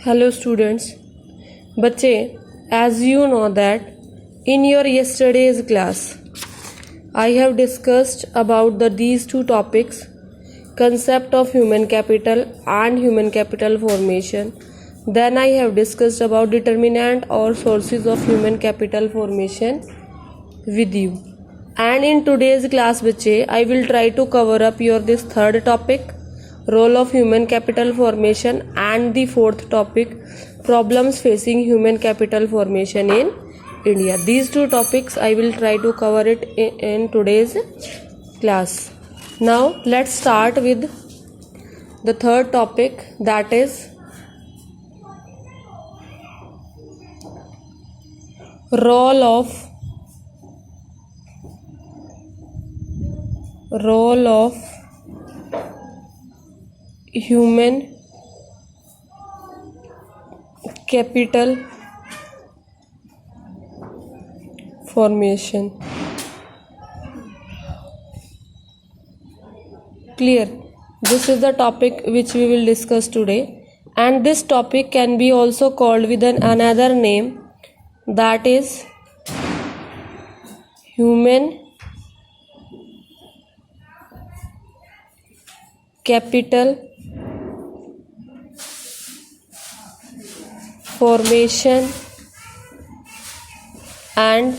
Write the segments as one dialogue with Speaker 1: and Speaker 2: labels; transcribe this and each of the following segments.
Speaker 1: Hello students. बच्चे, as you know that in your yesterday's class I have discussed about these two topics, concept of human capital and human capital formation. Then I have discussed about determinant or sources of human capital formation with you. And in today's class बच्चे, I will try to cover up your this third topic, role of human capital formation, and the fourth topic, problems facing human capital formation in India. These two topics I will try to cover it in today's class. Now let's start with the third topic, that is role of human capital formation. Clear? This is the topic which we will discuss today, and this topic can be also called with another name, that is human capital formation and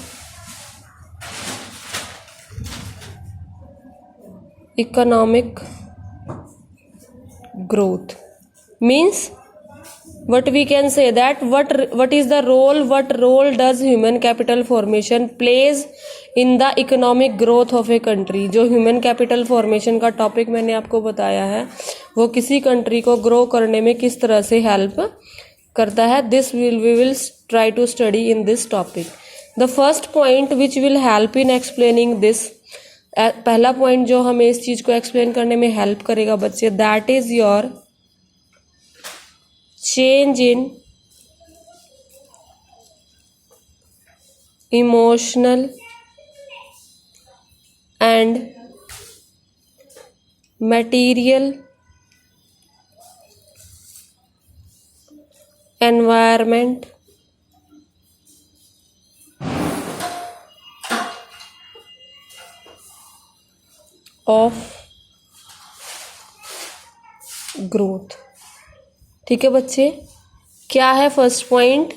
Speaker 1: economic growth. Means what we can say that what is the role, what role does human capital formation plays in the economic growth of a country. जो human capital formation का topic मैंने आपको बताया है वो किसी country को grow करने में किस तरह से हेल्प करता है. This we will try to study in this topic. The first point which will help in explaining this, पहला पॉइंट जो हमें इस चीज को एक्सप्लेन करने में हेल्प करेगा बच्चे, that is your change in emotional and material environment of growth. ठीक है बच्चे, क्या है first point?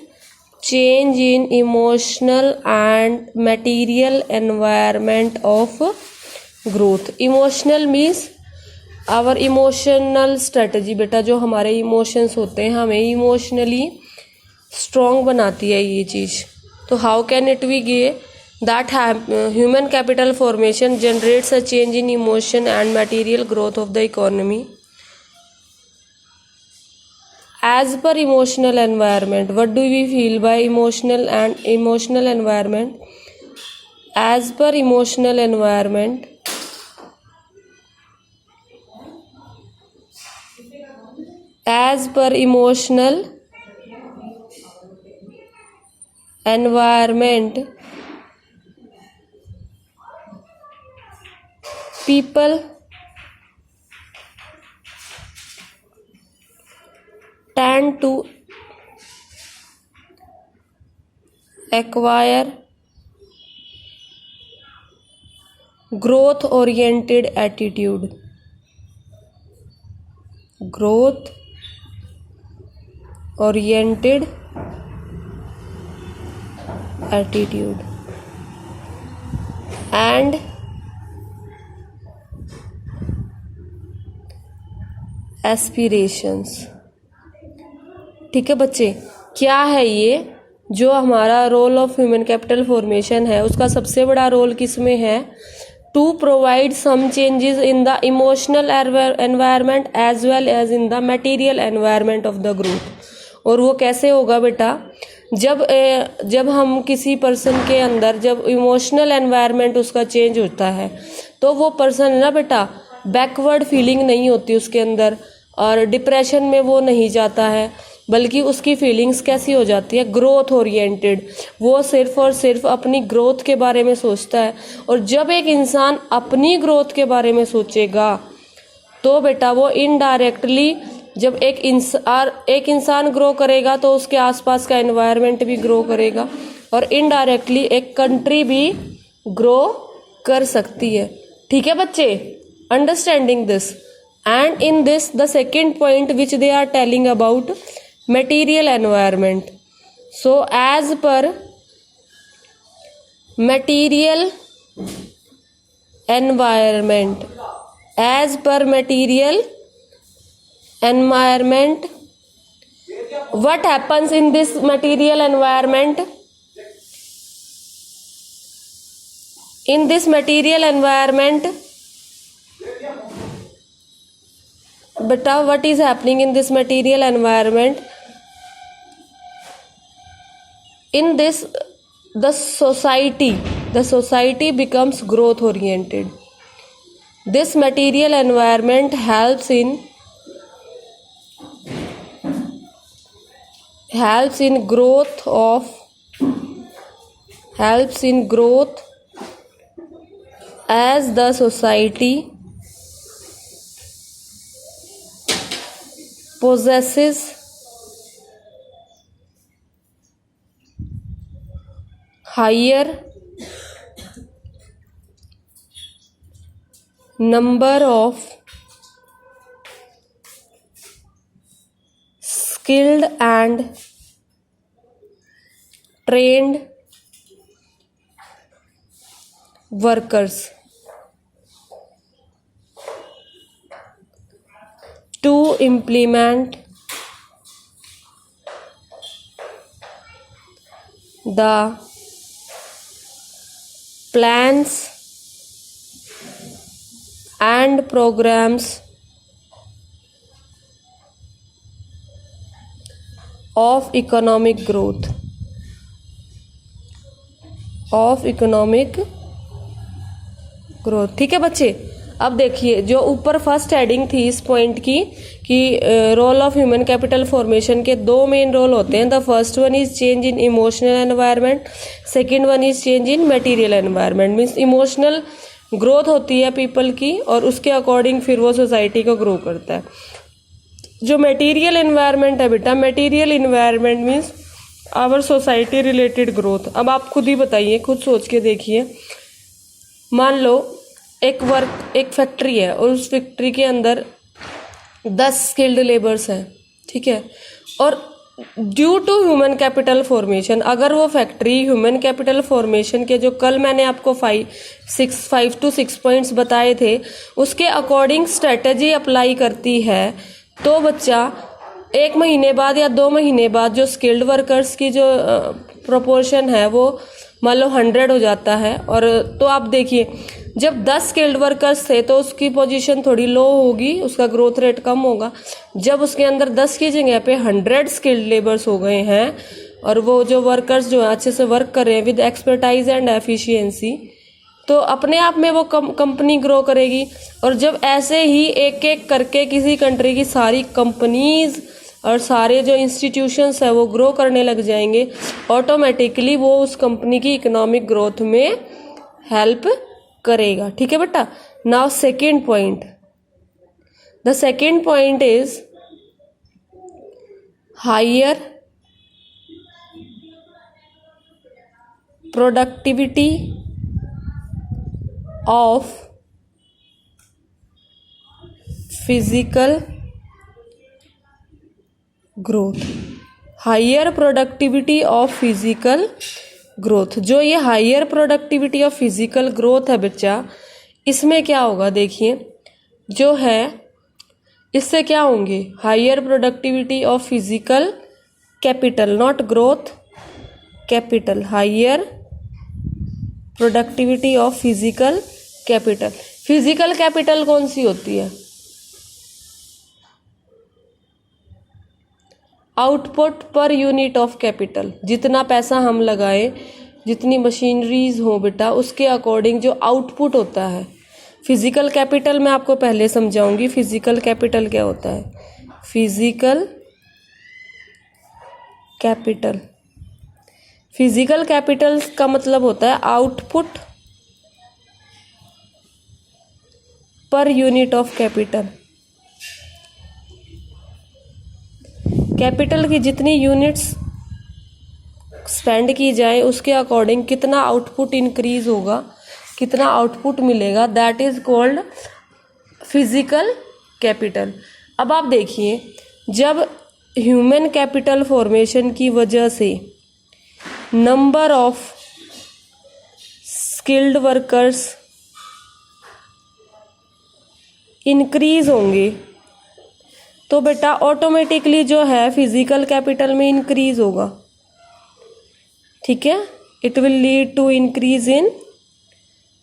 Speaker 1: Change in emotional and material environment of growth. Emotional means our emotional strategy. बेटा जो हमारे इमोशंस होते हैं हमें इमोशनली स्ट्रॉन्ग बनाती है ये चीज़. तो हाउ कैन इट बी गे that human capital formation generates a change in emotion and material growth of the economy as per emotional environment. What do we feel by emotional environment? As per emotional environment, people tend to acquire growth oriented attitude. And aspirations. ठीक है बच्चे, क्या है ये जो हमारा role of human capital formation है उसका सबसे बड़ा रोल किस में है? To provide some changes in the emotional environment as well as in the material environment of the growth. और वो कैसे होगा बेटा? जब हम किसी पर्सन के अंदर जब इमोशनल एनवायरनमेंट उसका चेंज होता है तो वो पर्सन ना बेटा बैकवर्ड फीलिंग नहीं होती उसके अंदर और डिप्रेशन में वो नहीं जाता है, बल्कि उसकी फीलिंग्स कैसी हो जाती है? Growth oriented. वो सिर्फ और सिर्फ अपनी ग्रोथ के बारे में सोचता है. और जब एक इंसान अपनी ग्रोथ के बारे में सोचेगा तो बेटा वो इनडायरेक्टली जब एक इंसान ग्रो करेगा तो उसके आसपास का एनवायरनमेंट भी ग्रो करेगा, और इनडायरेक्टली एक कंट्री भी ग्रो कर सकती है। ठीक है बच्चे, understanding this. And in this the second point which they are telling about material environment. So as per material environment, what happens in this material environment? In this material environment, beta, what is happening in this material environment? In this, the society becomes growth oriented. This material environment helps in growth as the society possesses higher number of skilled and trained workers to implement the plans and programs of economic growth. ठीक है बच्चे। अब देखिए, जो ऊपर first heading थी इस point की कि role of human capital formation के दो मेन रोल होते हैं। The first one is change in emotional environment, second one is change in material environment. Means emotional growth होती है पीपल की, और उसके अकॉर्डिंग फिर वो सोसाइटी को ग्रो करता है। जो मटेरियल एनवायरनमेंट है बेटा, material environment means our society related growth. अब आप खुद ही बताइए, खुद सोच के देखिए। मान लो एक फैक्ट्री है और उस फैक्ट्री के अंदर 10 स्किल्ड लेबर्स हैं, ठीक है। और due to human capital formation, अगर वो फैक्ट्री ह्यूमन कैपिटल फॉर्मेशन के जो कल मैंने आपको 5 to 6 पॉइंट्स बताए थे उसके अकॉर्डिंग स्ट्रेटजी अप्लाई करती है, तो बच्चा 1 महीने बाद या 2 महीने बाद जो स्किल्ड वर्कर्स की जो प्रोपोर्शन है वो मान लो 100 हो जाता है। और तो आप देखिए, जब 10 स्किल्ड वर्कर्स थे तो उसकी पोजीशन थोड़ी लो होगी, उसका ग्रोथ रेट कम होगा। जब उसके अंदर 10 की जगह पे 100 स्किल्ड लेबर्स हो गए हैं और वो जो वर्कर्स जो है अच्छे से वर्क कर रहे हैं विद एक्सपर्टाइज एंड एफिशिएंसी, तो अपने आप में वो कंपनी ग्रो करेगी। और जब ऐसे ही एक एक करके किसी कंट्री की सारी कंपनीज और सारे जो इंस्टीट्यूशंस है वो ग्रो करने लग जाएंगे, ऑटोमेटिकली वो उस कंपनी की इकोनॉमिक ग्रोथ में हेल्प करेगा। ठीक है बेटा। Now second point, the second point is higher productivity of physical growth. Higher productivity of physical growth. जो ये higher productivity of physical growth है बच्चा, इसमें क्या होगा देखिए, जो है इससे क्या होंगे, higher productivity of physical capital, not growth, capital, higher productivity of physical capital. Physical capital कौन सी होती है? Output per unit of capital. जितना पैसा हम लगाएं, जितनी मशीनरीज हो बेटा, उसके अकॉर्डिंग जो आउटपुट होता है। फिजिकल कैपिटल मैं आपको पहले समझाऊंगी फिजिकल कैपिटल क्या होता है। फिजिकल कैपिटल, फिजिकल कैपिटल का मतलब होता है output per unit of capital. Capital की जितनी यूनिट्स स्पेंड की जाए उसके अकॉर्डिंग कितना आउटपुट इंक्रीज होगा, कितना आउटपुट मिलेगा, that is called physical capital. अब आप देखिए, जब ह्यूमन कैपिटल फॉर्मेशन की वजह से number of skilled workers increase होंगे तो बेटा ऑटोमेटिकली जो है फिजिकल कैपिटल में इंक्रीज होगा, ठीक है। It will lead to increase in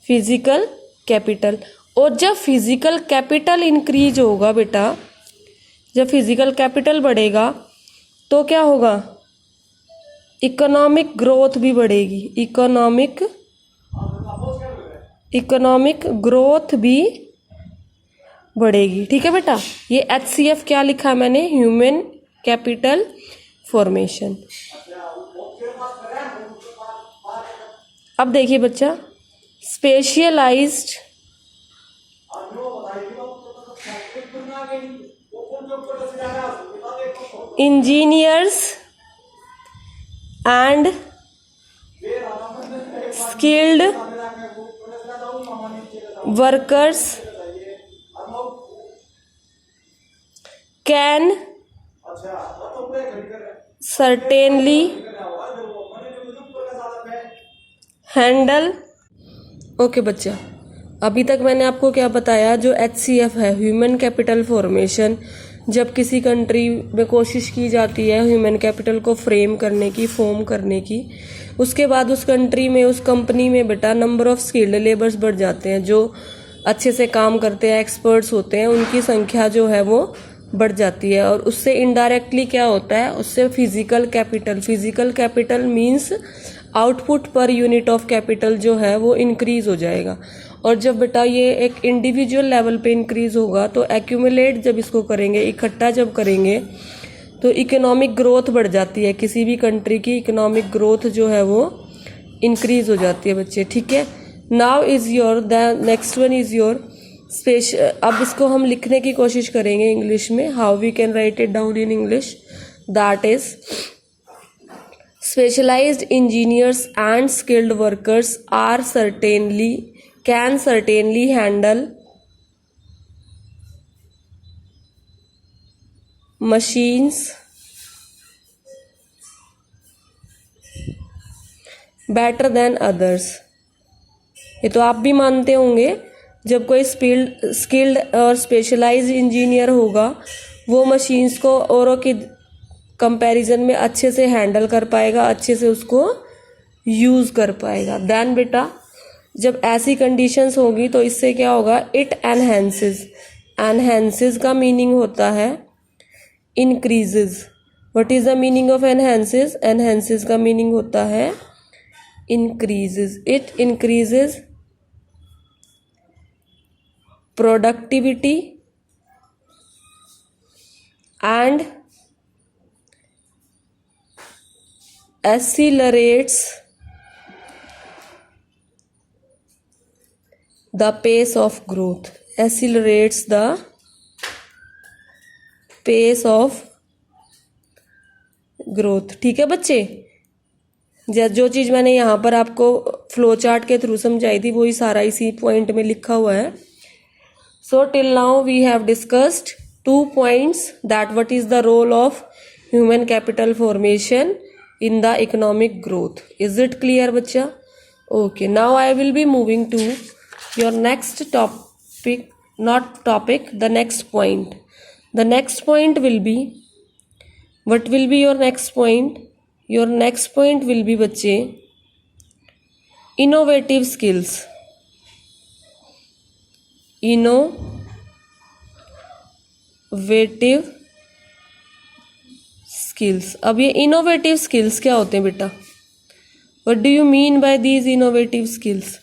Speaker 1: physical capital. और जब फिजिकल कैपिटल इंक्रीज होगा बेटा, जब फिजिकल कैपिटल बढ़ेगा तो क्या होगा, इकोनॉमिक ग्रोथ भी बढ़ेगी, इकोनॉमिक ग्रोथ भी बढ़ेगी, ठीक है बेटा। ये HCF क्या लिखा मैंने, ह्यूमन कैपिटल फॉर्मेशन। अब देखिए बच्चा, specialized engineers and skilled workers can certainly handle. Okay बच्चा, अभी तक मैंने आपको क्या बताया, जो HCF है ह्यूमन कैपिटल फॉर्मेशन, जब किसी कंट्री में कोशिश की जाती है ह्यूमन कैपिटल को फ्रेम करने की, फॉर्म करने की, उसके बाद उस कंट्री में, उस कंपनी में बेटा नंबर ऑफ स्किल्ड लेबर्स बढ़ जाते हैं, जो अच्छे से काम करते हैं, एक्सपर्ट्स होते हैं, उनकी संख्या जो है वो बढ़ जाती है। और उससे इनडायरेक्टली क्या होता है, उससे physical capital means output per unit of capital जो है वो इंक्रीज हो जाएगा। और जब बेटा ये एक इंडिविजुअल लेवल पे इंक्रीज होगा तो एक्यूमुलेट जब इसको करेंगे, इकट्ठा जब करेंगे, तो इकोनॉमिक ग्रोथ बढ़ जाती है, किसी भी कंट्री की इकोनॉमिक ग्रोथ जो है वो इंक्रीज हो जाती है बच्चे, ठीक है। Now is your the next one is your special. अब इसको हम लिखने की कोशिश करेंगे इंग्लिश में, how we can write it down in English, that is specialized engineers and skilled workers can certainly handle machines better than others। ये तो आप भी मानते होंगे, जब कोई स्किल्ड और स्पेशलाइज्ड इंजीनियर होगा वो मशीन्स को औरों की कंपैरिजन में अच्छे से हैंडल कर पाएगा, अच्छे से उसको यूज़ कर पाएगा। देन बेटा जब ऐसी कंडीशंस होगी तो इससे क्या होगा, इट एनहेंसेस का मीनिंग होता है increases. What is the meaning of enhances? Enhances का मीनिंग होता है increases. It increases productivity and accelerates the pace of growth, accelerates the pace of growth, ठीक है बच्चे। जो चीज़ मैंने यहाँ पर आपको फ्लो चार्ट के थ्रू समझाई थी वही सारा इसी पॉइंट में लिखा हुआ है। So till now we have discussed 2 points, that what is the role of human capital formation in the economic growth. Is it clear बच्चा? Okay, now I will be moving to your next topic, not topic, the next point. The next point will be, what will be your next point? Your next point will be बच्चे innovative skills, innovative skills. अब ये innovative skills क्या होते हैं बेटा? What do you mean by these innovative skills?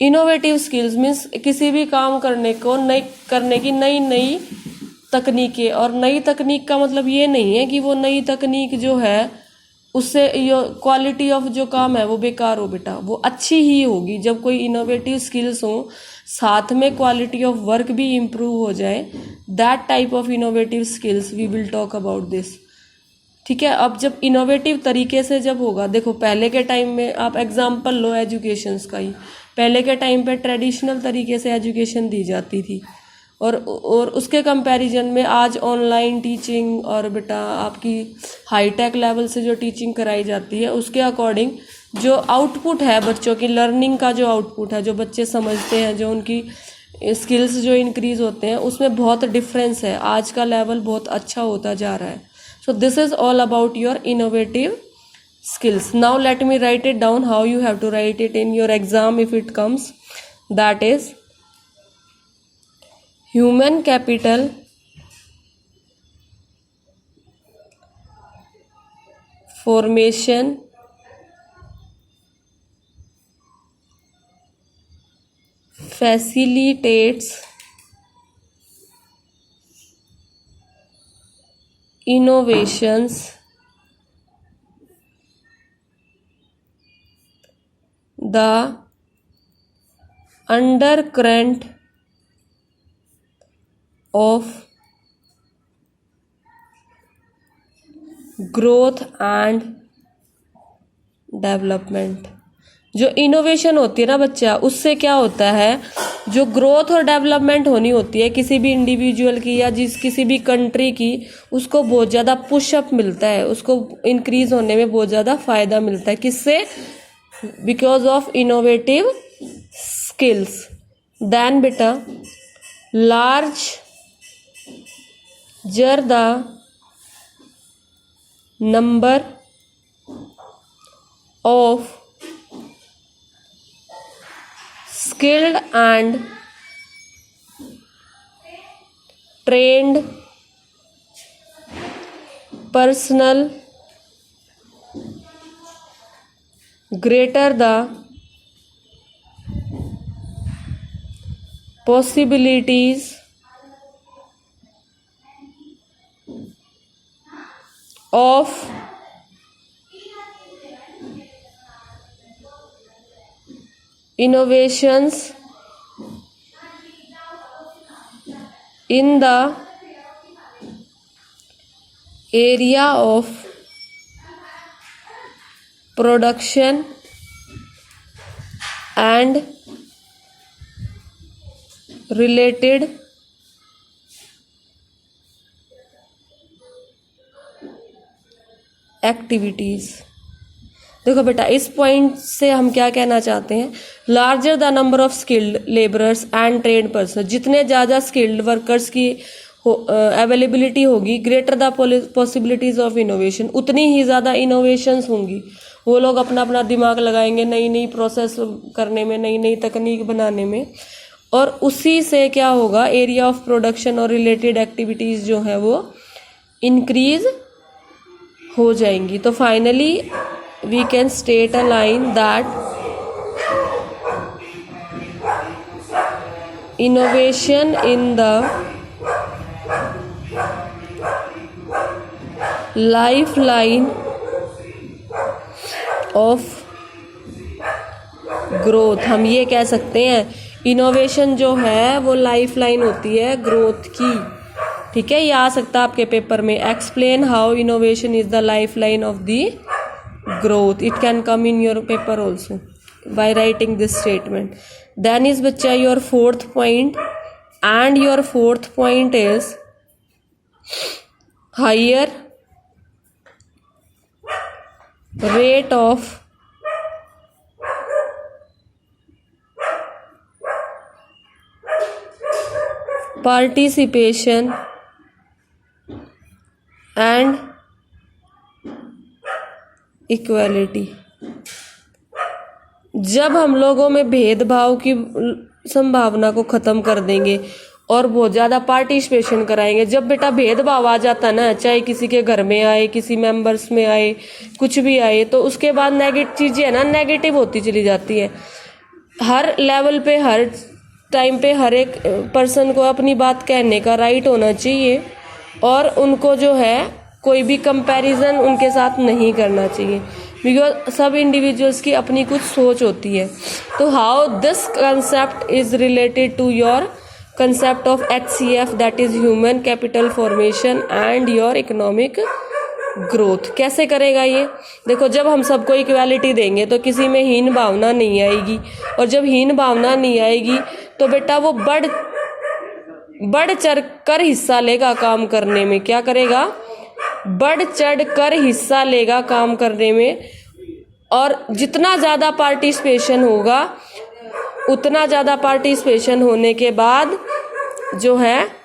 Speaker 1: Innovative skills means किसी भी काम करने की नई तकनीकें। और नई तकनीक का मतलब ये नहीं है कि वो नई तकनीक जो है उससे क्वालिटी ऑफ जो काम है वो बेकार हो बेटा, वो अच्छी ही होगी। जब कोई इनोवेटिव स्किल्स हो साथ में क्वालिटी ऑफ वर्क भी इम्प्रूव हो जाए, that type of innovative skills we will talk about this. ठीक है। अब जब इनोवेटिव तरीके से जब होगा, देखो पहले के टाइम में आप एग्जाम्पल लो एजुकेशंस का ही, पहले के टाइम पे ट्रेडिशनल तरीके से एजुकेशन दी जाती थी और उसके कंपैरिजन में आज ऑनलाइन टीचिंग और बेटा आपकी हाईटेक लेवल से जो टीचिंग कराई जाती है उसके अकॉर्डिंग जो आउटपुट है बच्चों की लर्निंग का, जो आउटपुट है, जो बच्चे समझते हैं, जो उनकी स्किल्स जो इंक्रीज होते हैं, उसमें बहुत डिफरेंस है। आज का लेवल बहुत अच्छा होता जा रहा है। So this is all about your innovative skills. Now let me write it down how you have to write it in your exam if it comes. That is human capital formation facilitates innovations the undercurrent of growth and development. जो innovation होती है ना बच्चा, उससे क्या होता है, जो ग्रोथ और डेवलपमेंट होनी होती है किसी भी इंडिविजुअल की या किसी भी कंट्री की, उसको बहुत ज़्यादा पुशअप मिलता है, उसको इंक्रीज होने में बहुत ज़्यादा फायदा मिलता है। किससे? Because of innovative skills. Then बेटा larger the number of skilled and trained personnel, greater the possibilities of innovations in the area of production and related activities। देखो बेटा इस पॉइंट से हम क्या कहना चाहते हैं, larger the number of skilled labourers and trade person, जितने ज़्यादा स्किल्ड वर्कर्स की अवेलेबिलिटी होगी, greater the possibilities of innovation, उतनी ही ज़्यादा इनोवेशंस होंगी। वो लोग अपना अपना दिमाग लगाएंगे नई नई प्रोसेस करने में, नई नई तकनीक बनाने में, और उसी से क्या होगा, एरिया ऑफ प्रोडक्शन और रिलेटेड एक्टिविटीज़ जो है वो इंक्रीज हो जाएंगी। तो finally we can state a line that innovation in the lifeline of growth। हम ये कह सकते हैं इनोवेशन जो है वो लाइफलाइन होती है ग्रोथ की। ठीक है, ये आ सकता है आपके पेपर में, explain how innovation is the lifeline of the growth। It can come in your paper also by writing this statement। Then is बच्चा your fourth point, and your fourth point is higher rate of participation and equality. जब हम लोगों में भेदभाव की संभावना को ख़त्म कर देंगे और बहुत ज़्यादा पार्टिसिपेशन कराएंगे, जब बेटा भेदभाव आ जाता ना, चाहे किसी के घर में आए, किसी मेंबर्स में आए, कुछ भी आए, तो उसके बाद नेगेटिव चीज़ें ना नेगेटिव होती चली जाती है। हर लेवल पे, हर टाइम पे हर एक पर्सन को अपनी बात कहने का राइट होना चाहिए और उनको जो है कोई भी कंपैरिजन उनके साथ नहीं करना चाहिए, बिकॉज सब इंडिविजुअल्स की अपनी कुछ सोच होती है। तो how this concept is related to your concept of HCF, that is human capital formation and your economic growth. कैसे करेगा ये? देखो, जब हम सबको इक्वालिटी देंगे तो किसी में हीन भावना नहीं आएगी, और जब हीन भावना नहीं आएगी तो बेटा वो बढ़ चढ़ कर हिस्सा लेगा काम करने में। क्या करेगा? बढ़ चढ़ कर हिस्सा लेगा काम करने में, और जितना ज़्यादा पार्टिसिपेशन होगा, उतना ज़्यादा पार्टिसिपेशन होने के बाद जो है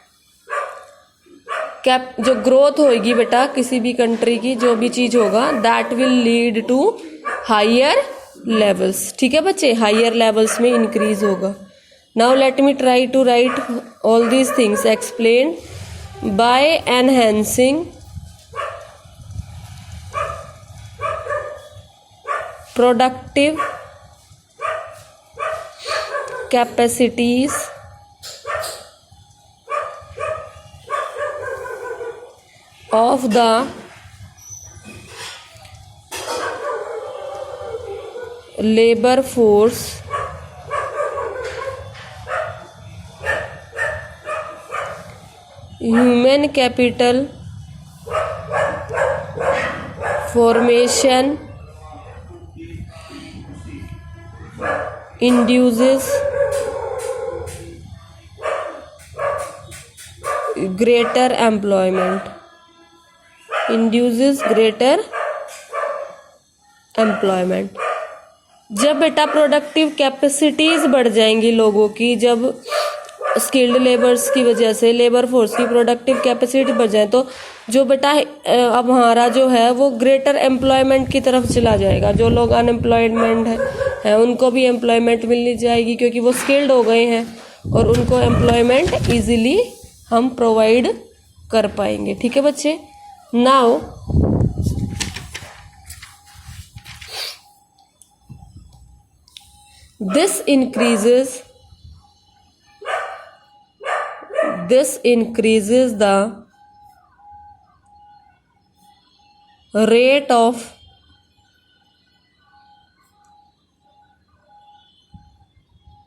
Speaker 1: जो ग्रोथ होगी बेटा किसी भी कंट्री की, जो भी चीज़ होगा, that will lead to higher levels. ठीक है बच्चे, हायर लेवल्स में इंक्रीज होगा। Now let me try to write all these things explain by enhancing productive capacities of the labor force human capital formation induces greater employment, induces greater employment. जब बेटा productive capacities बढ़ जाएंगी लोगों की, जब skilled labours की वजह से लेबर फोर्स की प्रोडक्टिव कैपेसिटी बढ़ जाए, तो जो बेटा अब हमारा जो है वो ग्रेटर एम्प्लॉयमेंट की तरफ चला जाएगा। जो लोग अनएम्प्लॉयमेंट है उनको भी एम्प्लॉयमेंट मिलनी जाएगी, क्योंकि वो स्किल्ड हो गए हैं और उनको एम्प्लॉयमेंट ईजिली हम प्रोवाइड कर पाएंगे। ठीक है बच्चे। Now this increases the rate of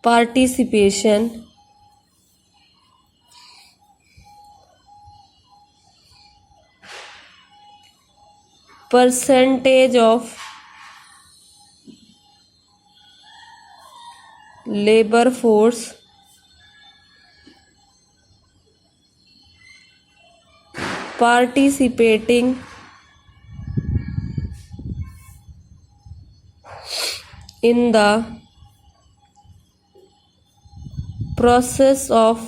Speaker 1: participation percentage of labor force participating in the process of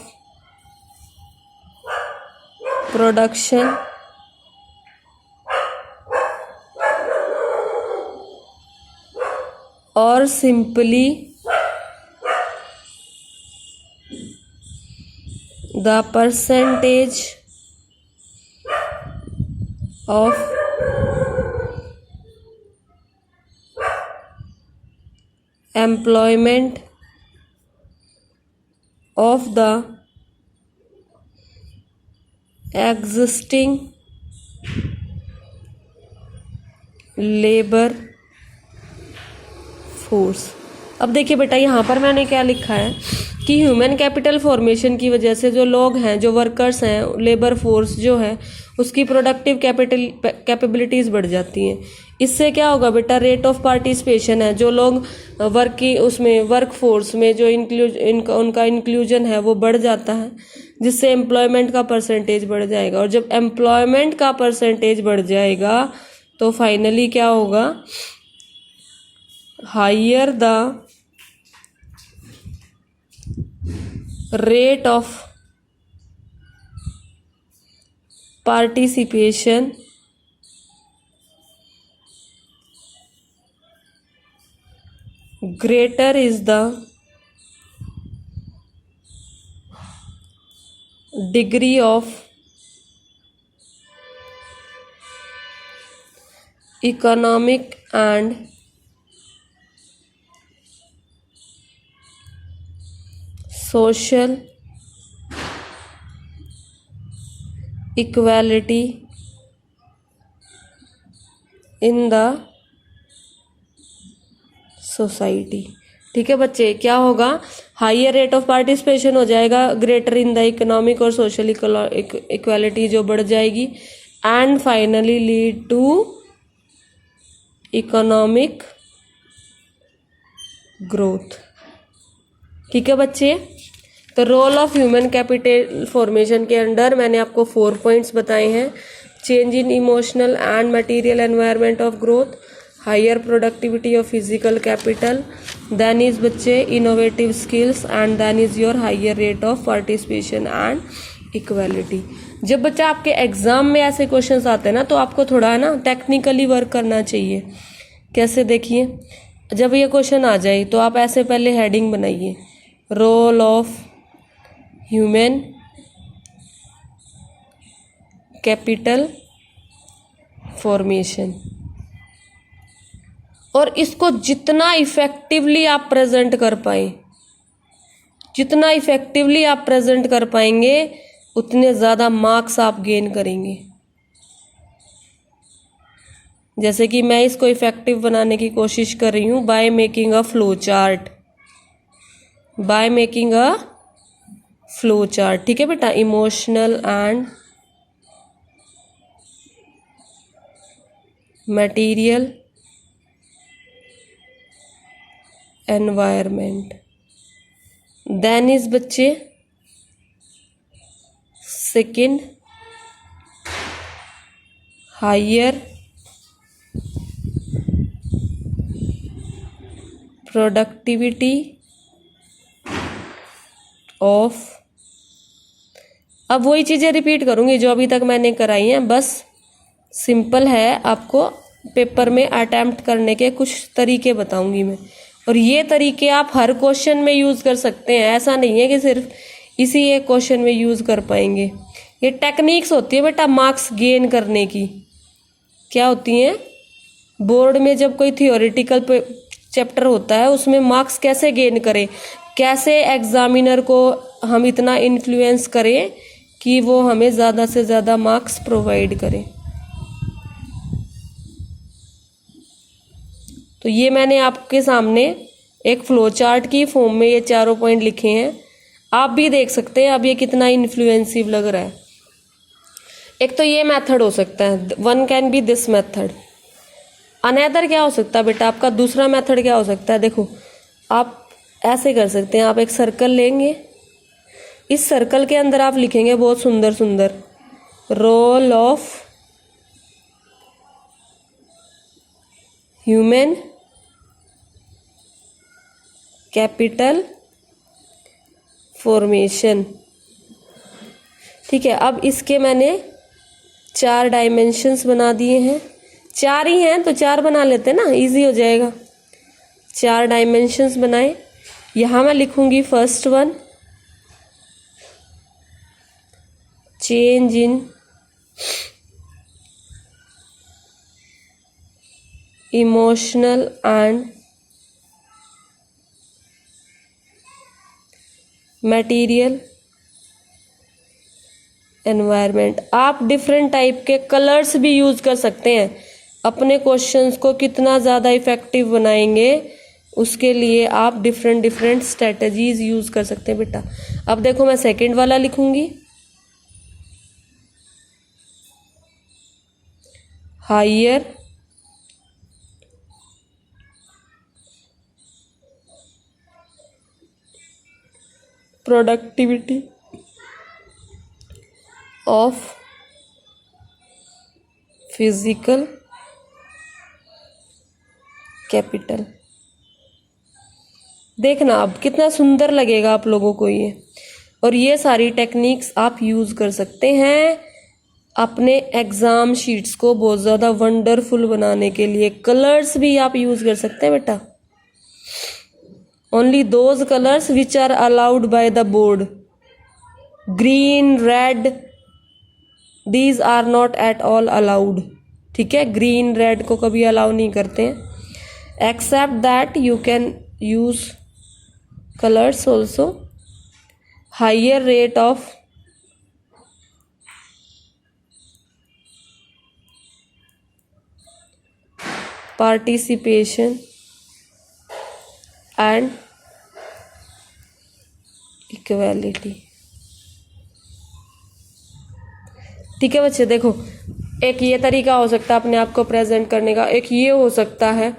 Speaker 1: production or simply the percentage of employment of the existing labor force. अब देखिए बेटा, यहाँ पर मैंने क्या लिखा है कि ह्यूमन कैपिटल फॉर्मेशन की वजह से जो लोग हैं, जो वर्कर्स हैं, लेबर फोर्स जो है, उसकी प्रोडक्टिव कैपेबिलिटीज़ बढ़ जाती हैं। इससे क्या होगा बेटा? रेट ऑफ पार्टिसिपेशन है, जो लोग वर्क फोर्स में जो उनका इंक्लूजन है वो बढ़ जाता है, जिससे एम्प्लॉयमेंट का परसेंटेज बढ़ जाएगा। और जब एम्प्लॉयमेंट का परसेंटेज बढ़ जाएगा तो फाइनली क्या होगा? higher the rate of participation greater is the degree of economic and social equality in the society. ठीक है बच्चे, क्या होगा? हायर रेट ऑफ पार्टिसिपेशन हो जाएगा, ग्रेटर इन द इकोनॉमिक और सोशल इक्वालिटी जो बढ़ जाएगी, and finally lead to economic growth। ठीक है बच्चे, तो role of human capital formation के अंडर मैंने आपको 4 पॉइंट्स बताए हैं। Change in emotional and material environment of growth, higher productivity of physical capital, then is बच्चे innovative skills, and then is your higher rate of participation and equality. जब बच्चा आपके exam में ऐसे क्वेश्चंस आते हैं ना, तो आपको थोड़ा ना टेक्निकली वर्क करना चाहिए। कैसे, देखिए, जब ये क्वेश्चन आ जाए तो आप ऐसे पहले हेडिंग बनाइए, role of human capital formation, और इसको जितना इफेक्टिवली आप प्रेजेंट कर पाए, जितना इफेक्टिवली आप प्रेजेंट कर पाएंगे उतने ज़्यादा मार्क्स आप गेन करेंगे। जैसे कि मैं इसको इफेक्टिव बनाने की कोशिश कर रही हूँ by making a flow chart, by making a flow chart. ठीक है बेटा, emotional and material environment, then is बच्चे सेकंड हायर प्रोडक्टिविटी ऑफ। अब वही चीज़ें रिपीट करूंगी जो अभी तक मैंने कराई हैं, बस सिंपल है, आपको पेपर में अटेम्प्ट करने के कुछ तरीके बताऊंगी मैं, और ये तरीके आप हर क्वेश्चन में यूज़ कर सकते हैं। ऐसा नहीं है कि सिर्फ इसी एक क्वेश्चन में यूज़ कर पाएंगे। ये टेक्निक्स होती है बेटा मार्क्स गेन करने की। क्या होती हैं? बोर्ड में जब कोई थियोरेटिकल चैप्टर होता है उसमें मार्क्स कैसे गेन करें, कैसे एग्जामिनर को हम इतना इन्फ्लुएंस करें कि वो हमें ज़्यादा से ज़्यादा मार्क्स प्रोवाइड करें। तो ये मैंने आपके सामने एक फ्लो चार्ट की फॉर्म में ये चारों पॉइंट लिखे हैं, आप भी देख सकते हैं अब ये कितना इन्फ्लुएंसिव लग रहा है। एक तो ये मेथड हो सकता है, one can be this method. Another क्या हो सकता है बेटा, आपका दूसरा मेथड क्या हो सकता है, देखो आप ऐसे कर सकते हैं, आप एक सर्कल लेंगे, इस सर्कल के अंदर आप लिखेंगे बहुत सुंदर सुंदर role of human capital formation. ठीक है, अब इसके मैंने 4 डायमेंशंस बना दिए हैं, 4 ही हैं तो 4 बना लेते हैं ना, इजी हो जाएगा। 4 डायमेंशंस बनाए, यहाँ मैं लिखूंगी first one change in emotional and material environment. आप डिफरेंट टाइप के कलर्स भी यूज कर सकते हैं, अपने क्वेश्चंस को कितना ज़्यादा इफेक्टिव बनाएंगे उसके लिए आप डिफरेंट स्ट्रेटजीज यूज कर सकते हैं बेटा। अब देखो मैं सेकंड वाला लिखूंगी higher productivity of physical capital. देखना अब कितना सुंदर लगेगा आप लोगों को ये, और ये सारी टेक्निक्स आप यूज कर सकते हैं अपने एग्जाम शीट्स को बहुत ज़्यादा वंडरफुल बनाने के लिए। कलर्स भी आप यूज कर सकते हैं बेटा, only those colours which are allowed by the board. Green, red, these are not at all allowed. ठीक है, ग्रीन रेड को कभी अलाउ नहीं करते हैं। Except that you can use colours also. Higher rate of participation and equality. ठीक है बच्चे, देखो एक ये तरीका हो सकता है अपने आप को प्रेजेंट करने का, एक ये हो सकता है,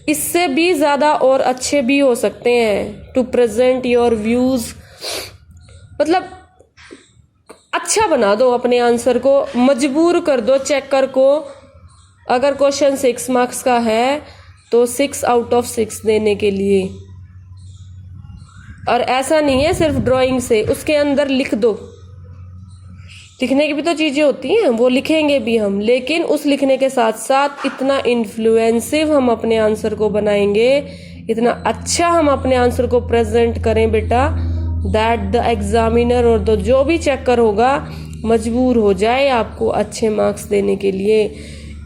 Speaker 1: इससे भी ज़्यादा और अच्छे भी हो सकते हैं टू प्रेजेंट योर व्यूज़। मतलब अच्छा बना दो अपने आंसर को, मजबूर कर दो चेकर को। अगर क्वेश्चन 6 मार्क्स का है तो 6 आउट ऑफ 6 देने के लिए। और ऐसा नहीं है सिर्फ ड्राइंग से, उसके अंदर लिख दो। लिखने की भी तो चीज़ें होती हैं, वो लिखेंगे भी हम, लेकिन उस लिखने के साथ साथ इतना इन्फ्लुएंसिव हम अपने आंसर को बनाएंगे, इतना अच्छा हम अपने आंसर को प्रेजेंट करें बेटा, दैट द एग्जामिनर और द जो भी चेकर होगा मजबूर हो जाए आपको अच्छे मार्क्स देने के लिए।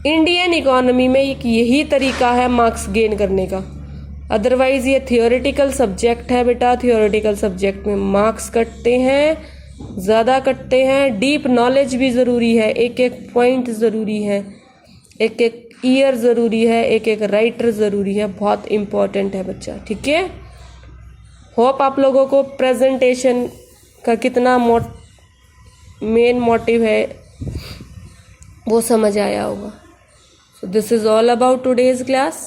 Speaker 1: इंडियन इकोनॉमी में एक यही तरीका है मार्क्स गेन करने का। अदरवाइज ये थियोरेटिकल सब्जेक्ट है बेटा, थियोरेटिकल सब्जेक्ट में मार्क्स कटते हैं, ज़्यादा कटते हैं। डीप नॉलेज भी ज़रूरी है, एक एक पॉइंट ज़रूरी है, एक एक ईयर ज़रूरी है, एक एक राइटर ज़रूरी है, बहुत इम्पोर्टेंट है बच्चा, ठीक है। होप आप लोगों को प्रेजेंटेशन का कितना मेन मोटिव है वो समझ आया होगा। So this is all about today's class.